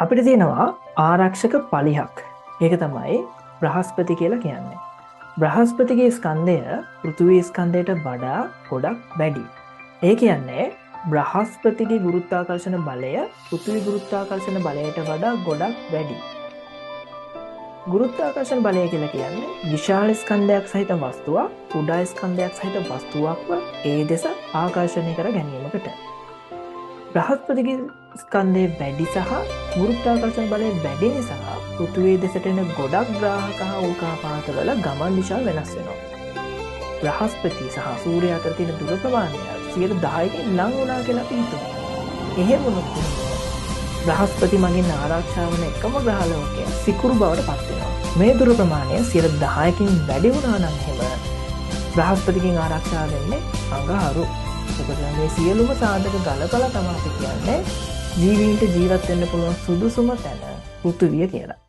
අපිට තියෙනවා ආරක්ෂක පලිහක්. ඒක තමයි බ්‍රහස්පති කියලා කියන්නේ. බ්‍රහස්පතිගේ ස්කන්ධය පෘථිවී ස්කන්ධයට වඩා ගොඩක් වැඩි. ඒ කියන්නේ බ්‍රහස්පතිගේ ගුරුත්වාකර්ෂණ බලය පෘථිවි ගුරුත්වාකර්ෂණ බලයට වඩා ගොඩක් වැඩි. ගුරුත්වාකර්ෂණ බලය කියලා කියන්නේ විශාල ස්කන්ධයක් සහිත වස්තුවක් කුඩා ස්කන්ධයක් සහිත වස්තුවක්ව ඒ දෙස ආකර්ෂණය කර ගැනීමකට. බ්‍රහස්පතිගේ ස්කන්ධය වැඩි සහ ගුරුත්වාකර්ෂණ බලය වැඩි නිසා පෘථිවිය දෙසට එන ගොඩක් ග්‍රාහක හා උල්කාපාතවල ගමන් දිශා වෙනස් වෙනවා. බ්‍රහස්පති සහ සූර්යයා අතර තියෙන දුර ප්‍රමාණය 10%කින් ලං වුණා කියලා අපි හිතමු. එහෙම වුණොත් බ්‍රහස්පති මගින් ආරක්ෂා වන එකම ග්‍රහ ලෝකය සිකුරු බවට පත් වෙනවා. මේ දුර ප්‍රමාණය 10%කින් වැඩි වුණා නම් එහෙම බ්‍රහස්පතිගෙන් ආරක්ෂා වෙන්නේ අඟහරු. එතකොට මේ සියලුම සාධක ගලපලා තමයි අපි කියන්නේ ජීවීන්ට ජීවත් වෙන්න පුළුවන් සුදුසුම තැන පෘථිවිය කියලා.